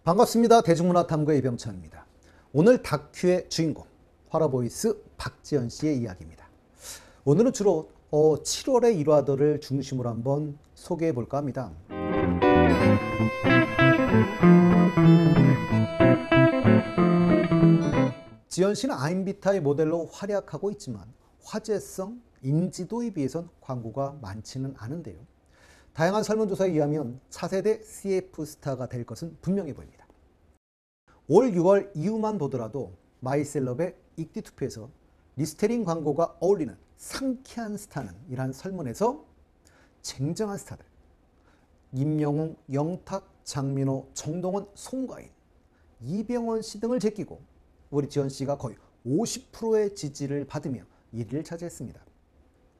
반갑습니다. 대중문화탐구의 이병찬입니다. 오늘 다큐의 주인공 화라보이스 박지연 씨의 이야기입니다. 오늘은 주로 7월의 일화들을 중심으로 한번 소개해 볼까 합니다. 지연 씨는 아임비타의 모델로 활약하고 있지만 화제성, 인지도에 비해선 광고가 많지는 않은데요. 다양한 설문조사에 의하면 차세대 CF 스타가 될 것은 분명해 보입니다. 올 6월 이후만 보더라도 마이셀럽의 익디 투표에서 리스테린 광고가 어울리는 상쾌한 스타는 이란 설문에서 쟁쟁한 스타들 임영웅, 영탁, 장민호, 정동원, 송가인, 이병헌 씨 등을 제끼고 우리 지연 씨가 거의 50%의 지지를 받으며 1위를 차지했습니다.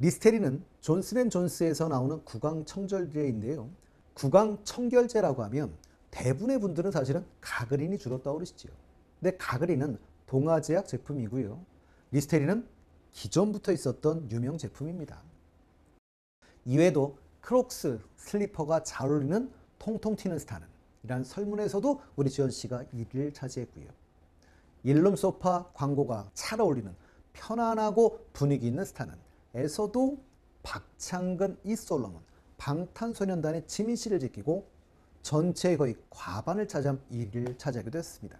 리스테린은 존슨앤존스에서 나오는 구강청결제인데요. 구강청결제라고 하면 대부분의 분들은 사실은 가그린이 주로 떠오르시죠. 근데 가그린은 동아제약 제품이고요. 리스테린은 기존부터 있었던 유명 제품입니다. 이외에도 크록스 슬리퍼가 잘 어울리는 통통 튀는 스타는 이란 설문에서도 우리 지연 씨가 1위를 차지했고요. 일룸 소파 광고가 잘 어울리는 편안하고 분위기 있는 스타는 에서도 박창근, 이솔로몬, 방탄소년단의 지민 씨를 제끼고 전체의 거의 과반을 차지한 1위를 차지하게 됐습니다.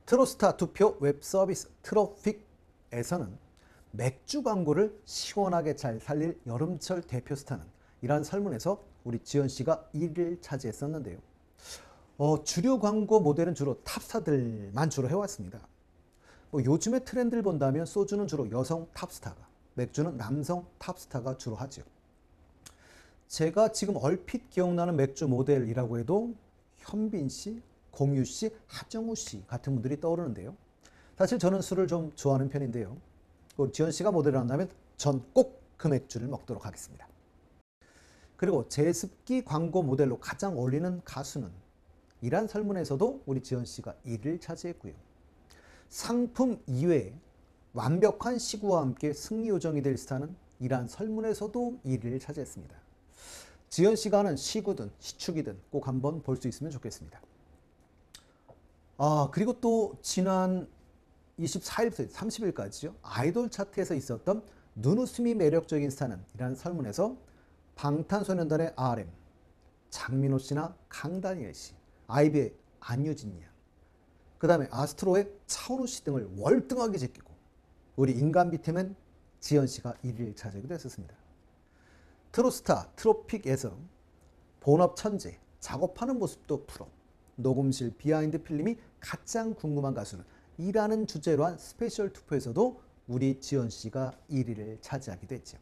트로스타 투표 웹서비스 트로픽에서는 맥주 광고를 시원하게 잘 살릴 여름철 대표 스타는 이란 설문에서 우리 지연 씨가 1위를 차지했었는데요. 주류 광고 모델은 주로 탑스타들만 주로 해왔습니다. 요즘의 트렌드를 본다면 소주는 주로 여성 탑스타가, 맥주는 남성 탑스타가 주로 하죠. 제가 지금 얼핏 기억나는 맥주 모델이라고 해도 현빈 씨, 공유 씨, 하정우 씨 같은 분들이 떠오르는데요. 사실 저는 술을 좀 좋아하는 편인데요. 지연 씨가 모델을 한다면 전 꼭 그 맥주를 먹도록 하겠습니다. 그리고 제습기 광고 모델로 가장 어울리는 가수는 이란 설문에서도 우리 지연 씨가 1위를 차지했고요. 상품 이외에 완벽한 시구와 함께 승리 요정이 될 스타는 이란 설문에서도 1위를 차지했습니다. 지연 씨가 하는 시구든 시축이든 꼭 한번 볼 수 있으면 좋겠습니다. 그리고 또 지난 24일부터 30일까지요. 아이돌 차트에서 있었던 눈웃음이 매력적인 스타는 이란 설문에서 방탄소년단의 RM, 장민호 씨나 강다니엘 씨, 아이비의 안유진 양, 그 다음에 아스트로의 차은우 씨 등을 월등하게 제끼고 우리 인간 비템은 지연 씨가 1위를 차지하기도 했었습니다. 트로스타 트로픽에서 본업 천재, 작업하는 모습도 프로, 녹음실 비하인드 필름이 가장 궁금한 가수는 이라는 주제로 한 스페셜 투표에서도 우리 지연 씨가 1위를 차지하기도 했죠.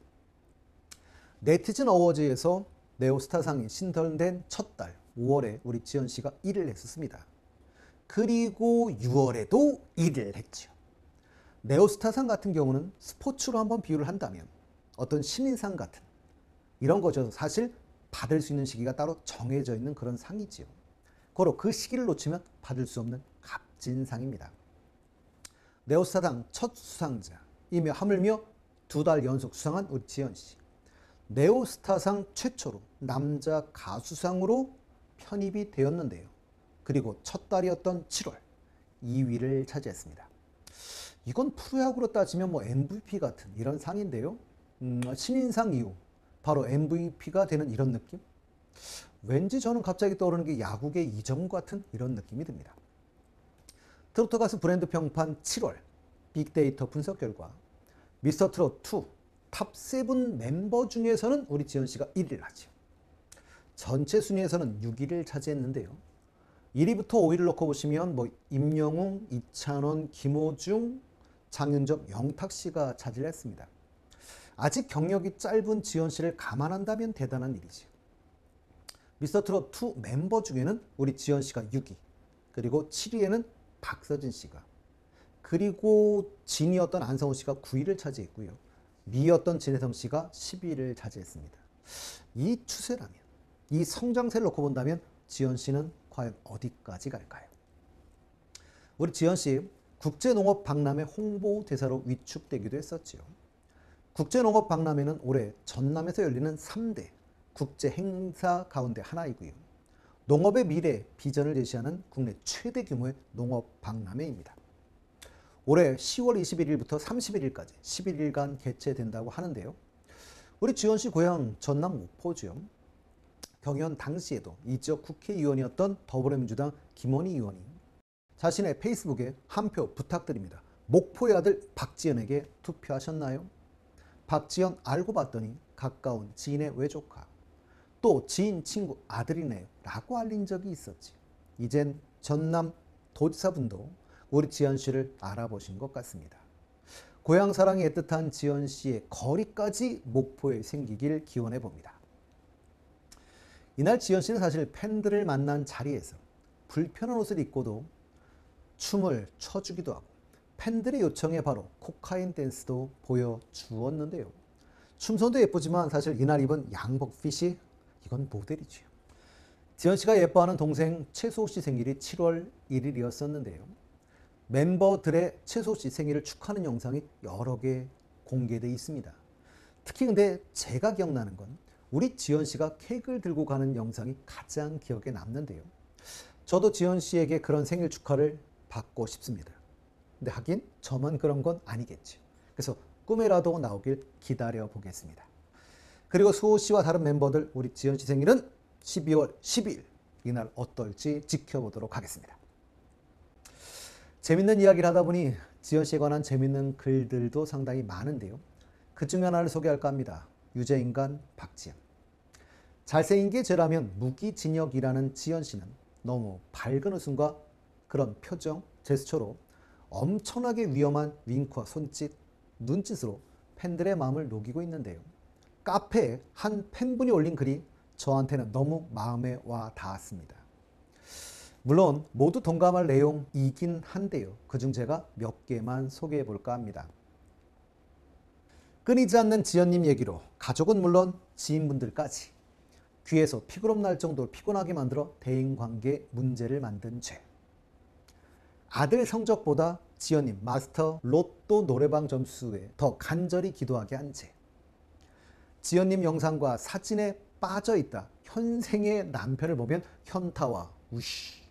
네티즌 어워즈에서 네오스타상이 신설된 첫 달 5월에 우리 지연 씨가 1위를 했었습니다. 그리고 6월에도 1위를 했죠. 네오스타상 같은 경우는 스포츠로 한번 비유를 한다면 어떤 신인상 같은 이런 거죠. 사실 받을 수 있는 시기가 따로 정해져 있는 그런 상이지요. 고로 그 시기를 놓치면 받을 수 없는 값진상입니다. 네오스타상 첫 수상자이며 하물며 2달 연속 수상한 우리 지연 씨. 네오스타상 최초로 남자 가수상으로 편입이 되었는데요. 그리고 첫 달이었던 7월 2위를 차지했습니다. 이건 프로야구로 따지면 MVP 같은 이런 상인데요. 신인상 이후 바로 MVP가 되는 이런 느낌? 왠지 저는 갑자기 떠오르는 게 야구계 이정우 같은 이런 느낌이 듭니다. 트로트 가수 브랜드 평판 7월 빅데이터 분석 결과 미스터트롯2 탑7 멤버 중에서는 우리 지연 씨가 1위를 하죠. 전체 순위에서는 6위를 차지했는데요. 1위부터 5위를 놓고 보시면 임영웅, 이찬원, 김호중, 장윤정, 영탁 씨가 차지를 했습니다. 아직 경력이 짧은 지연 씨를 감안한다면 대단한 일이죠. 미스터트롯2 멤버 중에는 우리 지연 씨가 6위, 그리고 7위에는 박서진 씨가, 그리고 진이었던 안성호 씨가 9위를 차지했고요. 미였던 진혜성 씨가 10위를 차지했습니다. 이 추세라면, 이 성장세를 놓고 본다면 지연 씨는 과연 어디까지 갈까요? 우리 지연 씨 국제농업박람회 홍보대사로 위축되기도 했었지요. 국제농업박람회는 올해 전남에서 열리는 3대 국제 행사 가운데 하나이고요. 농업의 미래 비전을 제시하는 국내 최대 규모의 농업 박람회입니다. 올해 10월 21일부터 31일까지 11일간 개최된다고 하는데요. 우리 지원시 고향 전남 목포죠. 경연 당시에도 이 지역 국회의원이었던 더불어민주당 김원희 의원이 자신의 페이스북에 한 표 부탁드립니다. 목포의 아들 박지현에게 투표하셨나요? 박지현 알고 봤더니 가까운 지인의 외조카, 또 지인 친구 아들이네요 라고 알린 적이 있었지. 이젠 전남 도지사분도 우리 지현 씨를 알아보신 것 같습니다. 고향 사랑이 애틋한 지현 씨의 거리까지 목포에 생기길 기원해 봅니다. 이날 지현 씨는 사실 팬들을 만난 자리에서 불편한 옷을 입고도 춤을 춰주기도 하고 팬들의 요청에 바로 코카인 댄스도 보여주었는데요. 춤선도 예쁘지만 사실 이날 입은 양복핏이 이건 모델이죠. 지현 씨가 예뻐하는 동생 최수호 씨 생일이 7월 1일이었었는데요. 멤버들의 최수호 씨 생일을 축하하는 영상이 여러 개 공개되어 있습니다. 특히 근데 제가 기억나는 건 우리 지현 씨가 케이크를 들고 가는 영상이 가장 기억에 남는데요. 저도 지현 씨에게 그런 생일 축하를 받고 싶습니다. 근데 하긴 저만 그런 건 아니겠죠. 그래서 꿈에라도 나오길 기다려 보겠습니다. 그리고 수호 씨와 다른 멤버들 우리 지현 씨 생일은 12월 12일 이날 어떨지 지켜보도록 하겠습니다. 재밌는 이야기를 하다 보니 지현 씨에 관한 재밌는 글들도 상당히 많은데요. 그 중에 하나를 소개할까 합니다. 유죄인간 박지현. 잘생긴 게 죄라면 무기징역이라는 지현 씨는 너무 밝은 웃음과 그런 표정, 제스처로 엄청나게 위험한 윙크와 손짓, 눈짓으로 팬들의 마음을 녹이고 있는데요. 카페에 한 팬분이 올린 글이 저한테는 너무 마음에 와 닿았습니다. 물론 모두 동감할 내용이긴 한데요. 그중 제가 몇 개만 소개해 볼까 합니다. 끊이지 않는 지연님 얘기로 가족은 물론 지인분들까지 귀에서 피그럼 날 정도로 피곤하게 만들어 대인관계 문제를 만든 죄. 아들 성적보다 지연님 마스터 로또 노래방 점수에 더 간절히 기도하게 한 죄. 지연님 영상과 사진에 빠져있다 현생의 남편을 보면 현타와 우쉬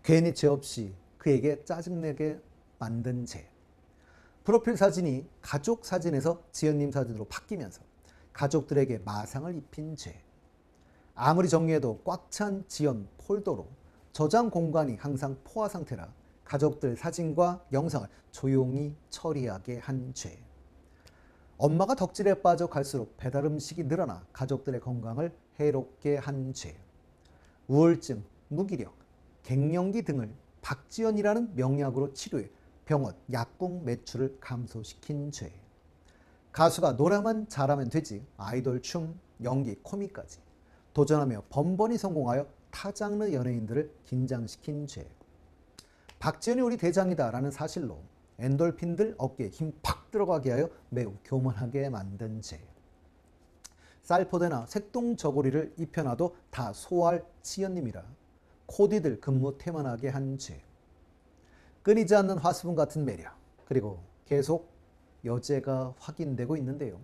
괜히 죄 없이 그에게 짜증내게 만든 죄. 프로필 사진이 가족 사진에서 지연님 사진으로 바뀌면서 가족들에게 마상을 입힌 죄. 아무리 정리해도 꽉 찬 지연 폴더로 저장 공간이 항상 포화 상태라 가족들 사진과 영상을 조용히 처리하게 한 죄. 엄마가 덕질에 빠져 갈수록 배달 음식이 늘어나 가족들의 건강을 해롭게 한 죄. 우울증, 무기력, 갱년기 등을 박지연이라는 명약으로 치료해 병원 약국 매출을 감소시킨 죄. 가수가 노래만 잘하면 되지 아이돌 춤, 연기, 코미까지 도전하며 번번이 성공하여 타장르 연예인들을 긴장시킨 죄. 박지연이 우리 대장이다라는 사실로 엔돌핀들 어깨에 힘 팍 들어가게 하여 매우 교만하게 만든 죄. 쌀포대나 색동저고리를 입혀놔도 다 소화할 지연님이라 코디들 근무 태만하게 한 죄. 끊이지 않는 화수분 같은 매력, 그리고 계속 여죄가 확인되고 있는데요.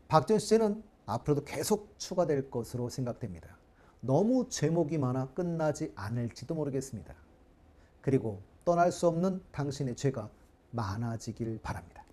박지연 씨는 앞으로도 계속 추가될 것으로 생각됩니다. 너무 죄목이 많아 끝나지 않을지도 모르겠습니다. 그리고 떠날 수 없는 당신의 죄가 많아지길 바랍니다.